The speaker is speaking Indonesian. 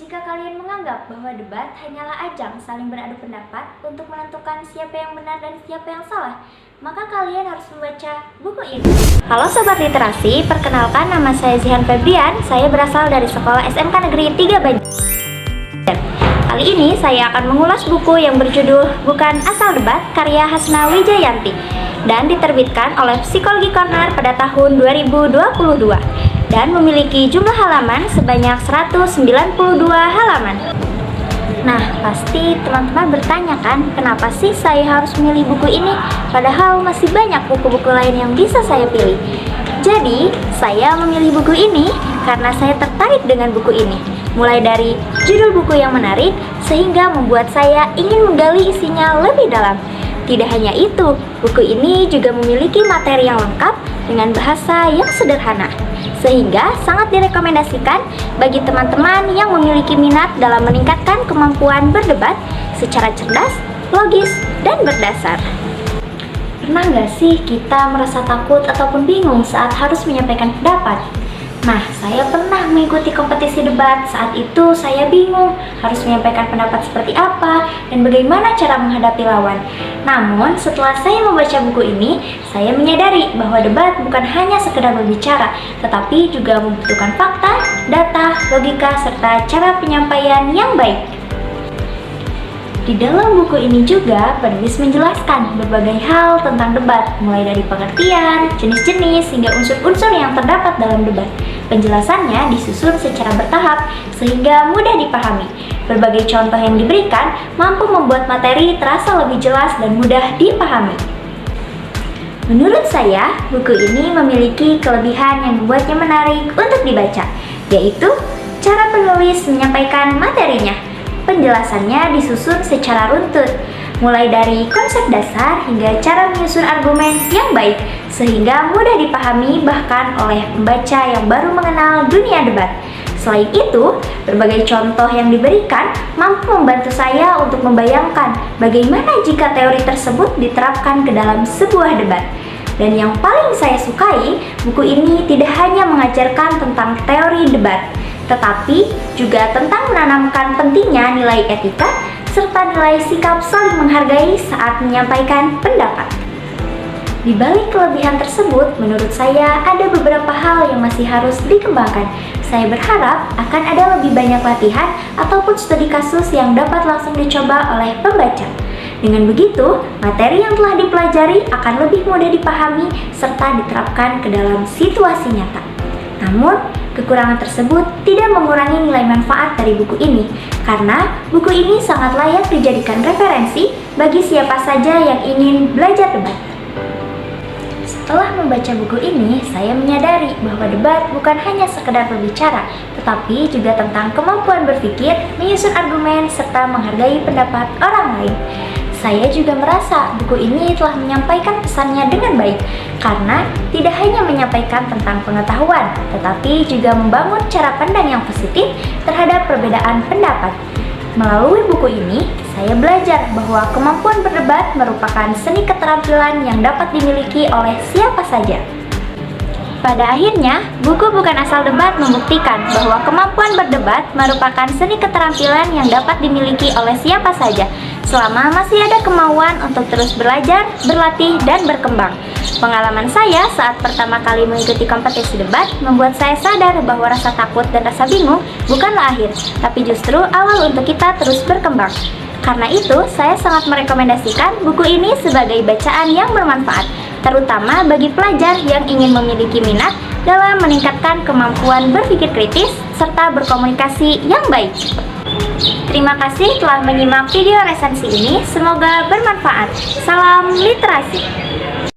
Jika kalian menganggap bahwa debat hanyalah ajang saling beradu pendapat untuk menentukan siapa yang benar dan siapa yang salah, maka kalian harus membaca buku ini. Halo Sobat Literasi, perkenalkan nama saya Zihan Febrian, saya berasal dari Sekolah SMK Negeri 3 Banjar. Kali ini saya akan mengulas buku yang berjudul Bukan Asal Debat karya Hasna Wijayanti dan diterbitkan oleh Psikologi Corner pada tahun 2022 dan memiliki jumlah halaman sebanyak 192 halaman. Nah, pasti teman-teman bertanya kan, kenapa sih saya harus memilih buku ini padahal masih banyak buku-buku lain yang bisa saya pilih. Jadi, saya memilih buku ini karena saya tertarik dengan buku ini. Mulai dari judul buku yang menarik sehingga membuat saya ingin menggali isinya lebih dalam. Tidak hanya itu, buku ini juga memiliki materi yang lengkap dengan bahasa yang sederhana, sehingga sangat direkomendasikan bagi teman-teman yang memiliki minat dalam meningkatkan kemampuan berdebat secara cerdas, logis, dan berdasar. Pernah nggak sih kita merasa takut ataupun bingung saat harus menyampaikan pendapat? Nah, saya pernah mengikuti kompetisi debat. Saat itu saya bingung harus menyampaikan pendapat seperti apa dan bagaimana cara menghadapi lawan. Namun, setelah saya membaca buku ini, saya menyadari bahwa debat bukan hanya sekedar berbicara, tetapi juga membutuhkan fakta, data, logika, serta cara penyampaian yang baik. Di dalam buku ini juga penulis menjelaskan berbagai hal tentang debat, mulai dari pengertian, jenis-jenis, hingga unsur-unsur yang terdapat dalam debat. Penjelasannya disusun secara bertahap sehingga mudah dipahami. Berbagai contoh yang diberikan mampu membuat materi terasa lebih jelas dan mudah dipahami. Menurut saya, buku ini memiliki kelebihan yang membuatnya menarik untuk dibaca, yaitu cara penulis menyampaikan materinya. Penjelasannya disusun secara runtut, mulai dari konsep dasar hingga cara menyusun argumen yang baik, sehingga mudah dipahami bahkan oleh pembaca yang baru mengenal dunia debat. Selain itu, berbagai contoh yang diberikan mampu membantu saya untuk membayangkan bagaimana jika teori tersebut diterapkan ke dalam sebuah debat. Dan yang paling saya sukai, buku ini tidak hanya mengajarkan tentang teori debat, tetapi juga tentang menanamkan pentingnya nilai etika serta nilai sikap saling menghargai saat menyampaikan pendapat. Di balik kelebihan tersebut, menurut saya ada beberapa hal yang masih harus dikembangkan. Saya berharap akan ada lebih banyak latihan ataupun studi kasus yang dapat langsung dicoba oleh pembaca. Dengan begitu, materi yang telah dipelajari akan lebih mudah dipahami serta diterapkan ke dalam situasi nyata. Namun, kekurangan tersebut tidak mengurangi nilai manfaat dari buku ini, karena buku ini sangat layak dijadikan referensi bagi siapa saja yang ingin belajar debat. Setelah membaca buku ini, saya menyadari bahwa debat bukan hanya sekedar berbicara, tetapi juga tentang kemampuan berpikir, menyusun argumen, serta menghargai pendapat orang lain. Saya juga merasa buku ini telah menyampaikan pesannya dengan baik, karena tidak hanya menyampaikan tentang pengetahuan, tetapi juga membangun cara pandang yang positif terhadap perbedaan pendapat. Melalui buku ini, saya belajar bahwa kemampuan berdebat merupakan seni keterampilan yang dapat dimiliki oleh siapa saja. Pada akhirnya, buku Bukan Asal Debat membuktikan bahwa kemampuan berdebat merupakan seni keterampilan yang dapat dimiliki oleh siapa saja, selama masih ada kemauan untuk terus belajar, berlatih, dan berkembang. Pengalaman saya saat pertama kali mengikuti kompetisi debat membuat saya sadar bahwa rasa takut dan rasa bingung bukanlah akhir, tapi justru awal untuk kita terus berkembang. Karena itu, saya sangat merekomendasikan buku ini sebagai bacaan yang bermanfaat, terutama bagi pelajar yang ingin memiliki minat dalam meningkatkan kemampuan berpikir kritis serta berkomunikasi yang baik. Terima kasih telah menyimak video resensi ini, semoga bermanfaat. Salam literasi.